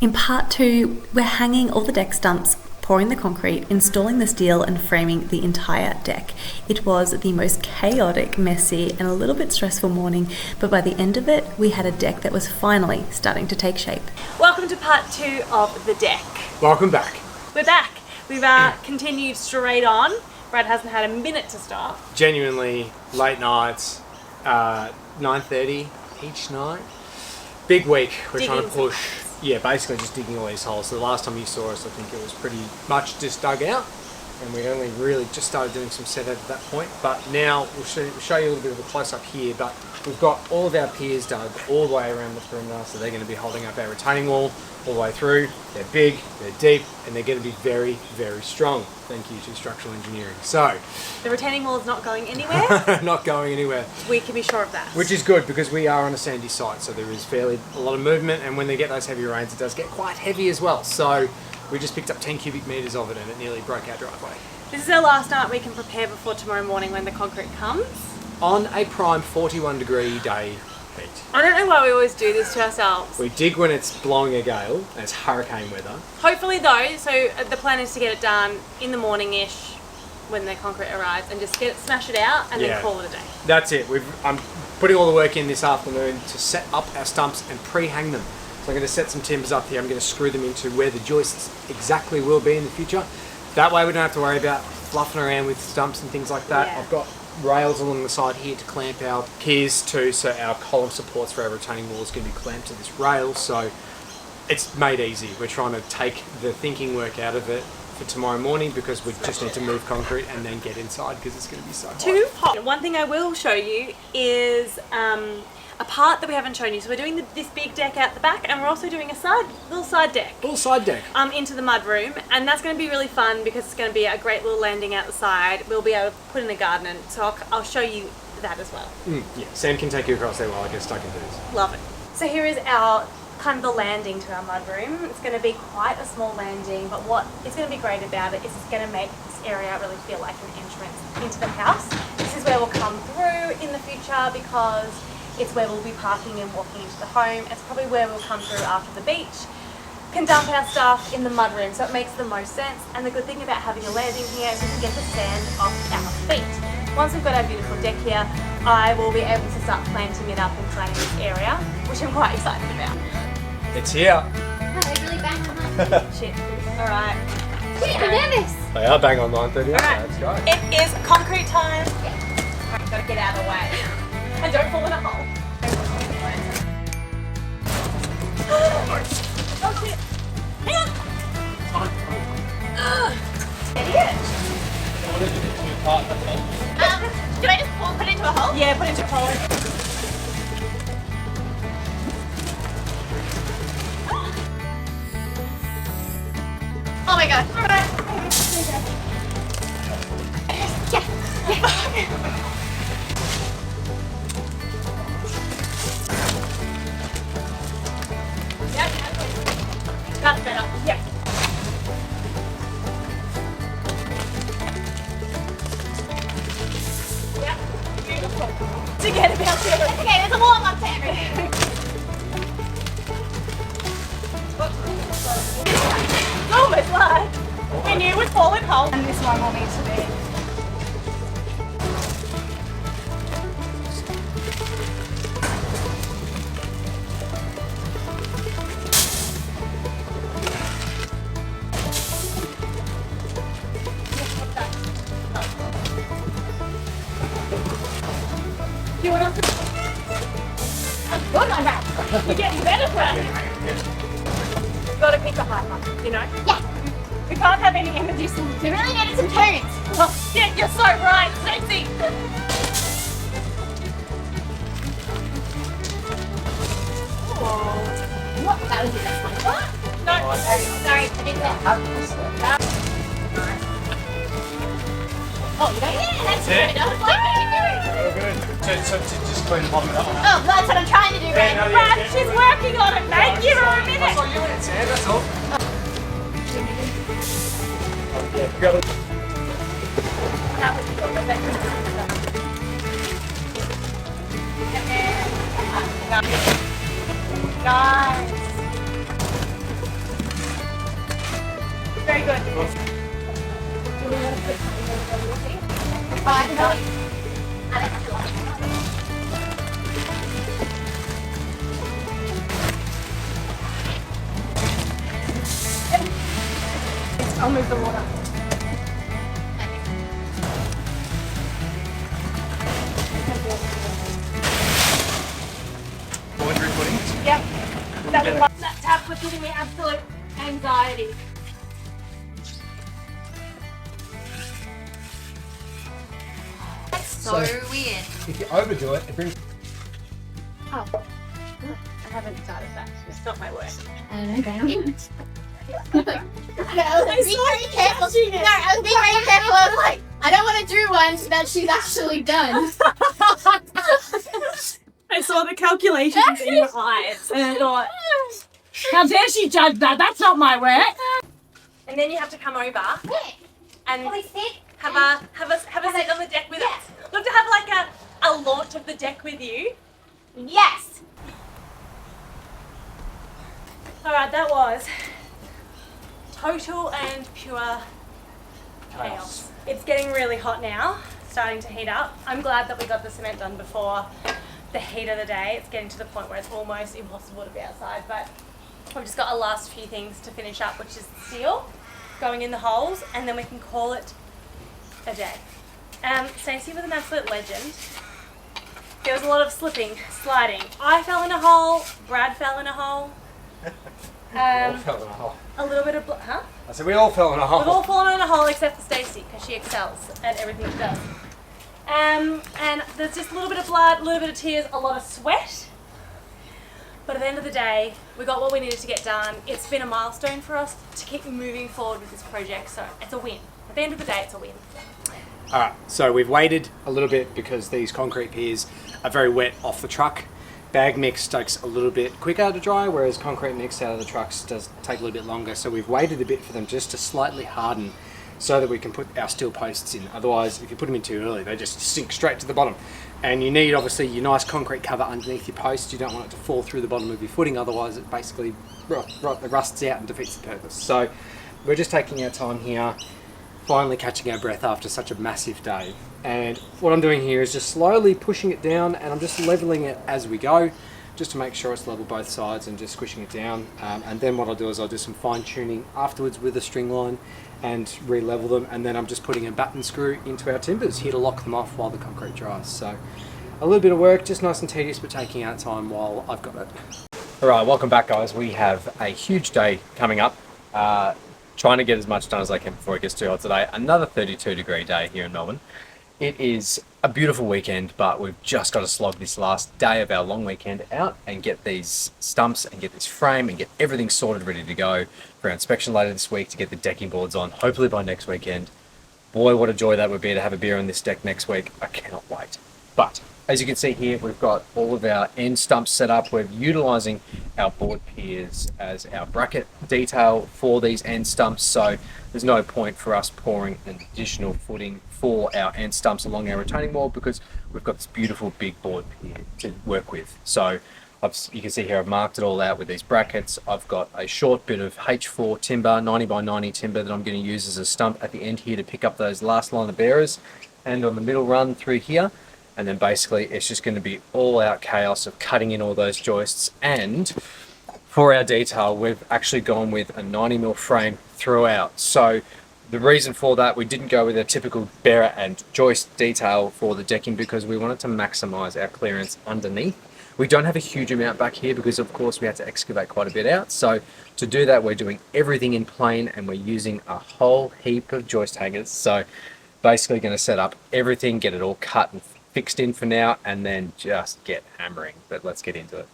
In part 2, we're hanging all the deck stumps, pouring the concrete, installing the steel and framing the entire deck. It was the most chaotic, messy and a little bit stressful morning, but by the end of it, we had a deck that was finally starting to take shape. Welcome to part 2 of the deck. Welcome back. We're back. We've continued straight on. Brad hasn't had a minute to stop. Genuinely late nights, 9:30 each night. Big week. We're trying to push. Yeah, basically just digging all these holes. So the last time you saw us, I think it was pretty much just dug out, and we only really just started doing some set out at that point. But now we'll show you a little bit of a close up here. But we've got all of our piers dug all the way around the perimeter, so they're going to be holding up our retaining wall all the way through. They're big, they're deep, and they're going to be very, very strong. Thank you to structural engineering. So the retaining wall is not going anywhere. not going anywhere. We can be sure of that. Which is good because we are on a sandy site, so there is fairly a lot of movement, and when they get those heavy rains, it does get quite heavy as well. So we just picked up 10 cubic metres of it, and it nearly broke our driveway. This is our last night we can prepare before tomorrow morning when the concrete comes. On a prime 41 degree day heat. I don't know why we always do this to ourselves. We dig when it's blowing a gale and it's hurricane weather. Hopefully though, so the plan is to get it done in the morning-ish when the concrete arrives and just smash it out and then call it a day. That's it. I'm putting all the work in this afternoon to set up our stumps and pre-hang them. So I'm going to set some timbers up here. I'm going to screw them into where the joists exactly will be in the future. That way we don't have to worry about fluffing around with stumps and things like that. Yeah. I've got rails along the side here to clamp our piers to, so our column supports for our retaining wall is going to be clamped to this rail, so it's made easy. We're trying to take the thinking work out of it for tomorrow morning because we just need to move concrete and then get inside because it's going to be so hot. Too hot. One thing I will show you is a part that we haven't shown you. So we're doing this big deck out the back, and we're also doing a little side deck. Little side deck. Into the mud room, and that's going to be really fun because it's going to be a great little landing out the side. We'll be able to put in a garden, and so I'll show you that as well. Yeah, Sam can take you across there while I get stuck into this. Love it. So here is our kind of the landing to our mud room. It's going to be quite a small landing, but what is going to be great about it is it's going to make this area really feel like an entrance into the house. This is where we'll come through in the future because it's where we'll be parking and walking into the home. It's probably where we'll come through after the beach. Can dump our stuff in the mud room, so it makes the most sense. And the good thing about having a landing here is we can get the sand off our feet. Once we've got our beautiful deck here, I will be able to start planting it up and playing this area, which I'm quite excited about. It's here. No, they really bang on 9:30. Shit. All right. Shit, I'm nervous. They are bang on 9:30. All right. Let's go. It is concrete time. All right, gotta get out of the way. And don't fall in a hole. Oh shit. Hang on. Idiot. Do I just put it into a hole? Yeah, put it into a hole. Oh my god. Alright. Yeah. That's better. Yeah. Yeah. Beautiful. Forget about it. Okay, there's a warm up to everything. Almost like we knew we'd fall in hole. And this one will need to be. You want to? I'm good on that. You're getting better, Brad. You've got to keep the hype up, you know? Yeah. We can't have any images. We really needed some tunes. Oh, yeah, you're so right, sexy. Oh. What? That was the next one. What? No, sorry, I didn't know. Oh, you got it? Yeah, that's good. I was like, what are you doing? Good. So just clean the bottom of that one. Oh, that's what I'm trying to do, Brad. no, Brad, she's working on it, mate. Give her a minute. That's all you in, Sam, that's all. Yeah, grab it. That was good. Nice. Very good. I'll move the water. Laundry pudding. Yep. That tap was giving me absolute anxiety. That's so weird. If you overdo it, it brings. Oh. I haven't started that. It's not my work. No, I was being very careful. No, I was being very careful. I was like, I don't want to do one that she's actually done. I saw the calculations in your eyes and I thought, how dare she judge that? That's not my work. And then you have to come over and have a sit on the deck with us. We'll have to have like a launch of the deck with you. Yes. Alright, that was total and pure chaos. It's getting really hot now, starting to heat up. I'm glad that we got the cement done before the heat of the day. It's getting to the point where it's almost impossible to be outside, but we've just got a last few things to finish up, which is steel going in the holes, and then we can call it a day. Stacey was an absolute legend. There was a lot of slipping, sliding. I fell in a hole, Brad fell in a hole. We all fell in a hole. A little bit of, huh? I said we all fell in a hole. We've all fallen in a hole except for Stacey, because she excels at everything she does. And there's just a little bit of blood, a little bit of tears, a lot of sweat. But at the end of the day, we got what we needed to get done. It's been a milestone for us to keep moving forward with this project, so it's a win. At the end of the day, it's a win. Alright, so we've waited a little bit because these concrete piers are very wet off the truck. Bag mix takes a little bit quicker to dry, whereas concrete mix out of the trucks does take a little bit longer. So we've waited a bit for them just to slightly harden so that we can put our steel posts in. Otherwise, if you put them in too early, they just sink straight to the bottom. And you need, obviously, your nice concrete cover underneath your post. You don't want it to fall through the bottom of your footing, otherwise it basically rusts out and defeats the purpose. So we're just taking our time here, finally catching our breath after such a massive day. And what I'm doing here is just slowly pushing it down, and I'm just leveling it as we go, just to make sure it's level both sides, and just squishing it down. And then what I'll do is I'll do some fine tuning afterwards with a string line and re-level them, and then I'm just putting a batten screw into our timbers here to lock them off while the concrete dries. So a little bit of work, just nice and tedious, but taking our time while I've got it. All right, welcome back, guys. We have a huge day coming up. Trying to get as much done as I can before it gets too hot today. Another 32-degree day here in Melbourne. It is a beautiful weekend, but we've just got to slog this last day of our long weekend out and get these stumps and get this frame and get everything sorted, ready to go for our inspection later this week to get the decking boards on, hopefully by next weekend. Boy, what a joy that would be to have a beer on this deck next week. I cannot wait. But as you can see here, we've got all of our end stumps set up. We're utilising our board piers as our bracket detail for these end stumps, so there's no point for us pouring an additional footing for our end stumps along our retaining wall because we've got this beautiful big board pier to work with. So you can see here I've marked it all out with these brackets. I've got a short bit of H4 timber, 90 by 90 timber that I'm going to use as a stump at the end here to pick up those last line of bearers, and on the middle run through here. And then basically it's just going to be all out chaos of cutting in all those joists. And for our detail, we've actually gone with a 90mm frame throughout. So the reason for that, we didn't go with a typical bearer and joist detail for the decking because we wanted to maximize our clearance underneath. We don't have a huge amount back here because of course we had to excavate quite a bit out. So to do that, we're doing everything in plane and we're using a whole heap of joist hangers. So basically going to set up everything, get it all cut and fixed in for now, and then just get hammering. But let's get into it.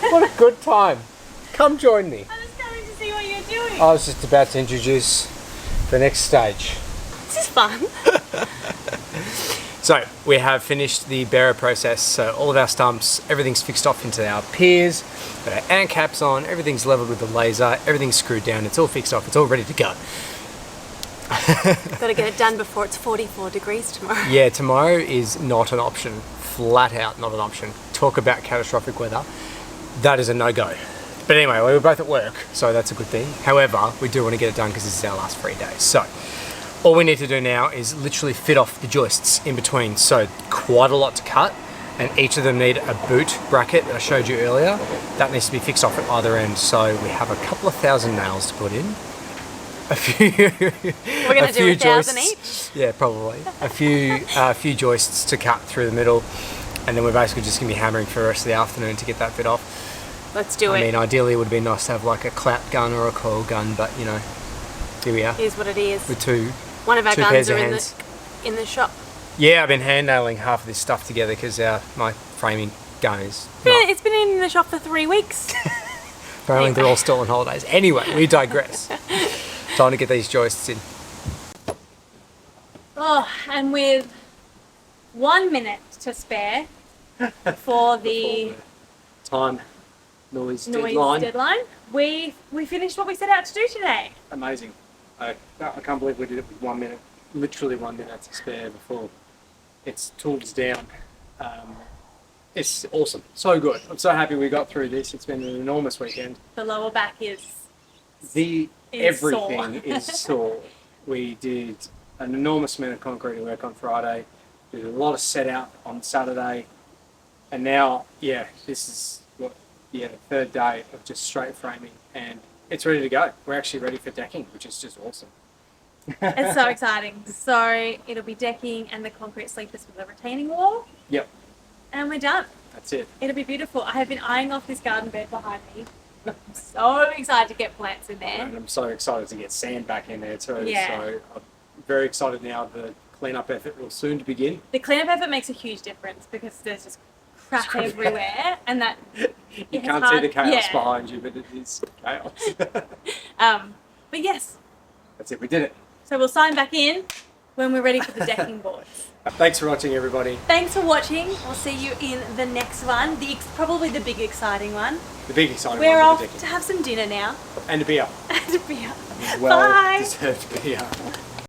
What a good time Come join me. I was coming to see what you're doing. I was just about to introduce the next stage. This is fun. So we have finished the bearer process. So all of our stumps, everything's fixed off into our piers, got our ant caps on, everything's leveled with the laser, everything's screwed down, it's all fixed off, it's all ready to go. Got to get it done before it's 44 degrees tomorrow. Yeah, tomorrow is not an option. Flat out not an option. Talk about catastrophic weather. That is a no-go. But anyway, we were both at work, so that's a good thing. However, we do want to get it done because this is our last 3 days. So all we need to do now is literally fit off the joists in between. So quite a lot to cut, and each of them need a boot bracket that I showed you earlier. That needs to be fixed off at either end. So we have a couple of thousand nails to put in. A few. We're going to do 1,000 each? Yeah, probably. A few joists to cut through the middle, and then we're basically just going to be hammering for the rest of the afternoon to get that bit off. Let's do it. I mean, ideally it would be nice to have like a clap gun or a coil gun, but you know, here we are. Here's what it is. With two One of our guns pairs are of in hands. the shop. Yeah, I've been hand nailing half of this stuff together because my framing gun is not. It's been in the shop for 3 weeks. Apparently they're all still on holidays. Anyway, we digress. Time to get these joists in. Oh, and with 1 minute to spare for the Time noise deadline, we finished what we set out to do today. Amazing. I can't believe we did it with 1 minute, literally 1 minute to spare before it's tools down. It's awesome. So good. I'm so happy we got through this. It's been an enormous weekend. The lower back is Everything sore. is sore. We did an enormous amount of concrete work on Friday. Did a lot of set out on Saturday. And now, this is the third day of just straight framing, and it's ready to go. We're actually ready for decking, which is just awesome. It's so exciting. So it'll be decking and the concrete sleepers with a retaining wall, Yep, and we're done. that's it. It'll be beautiful. I have been eyeing off this garden bed behind me. I'm so excited to get plants in there. And I'm so excited to get sand back in there too. Yeah. So I'm very excited now. The cleanup effort will soon to begin. The cleanup effort makes a huge difference because there's just crap everywhere, and that You can't see the chaos behind you, but it is chaos. But yes, That's it. We did it. so we'll sign back in when we're ready for the decking boards. Thanks for watching, everybody. Thanks for watching. We'll see you in the next one. Probably the big exciting one. The big exciting We're one off for the decking. to have some dinner now And a beer. and a beer. Well Bye. deserved beer.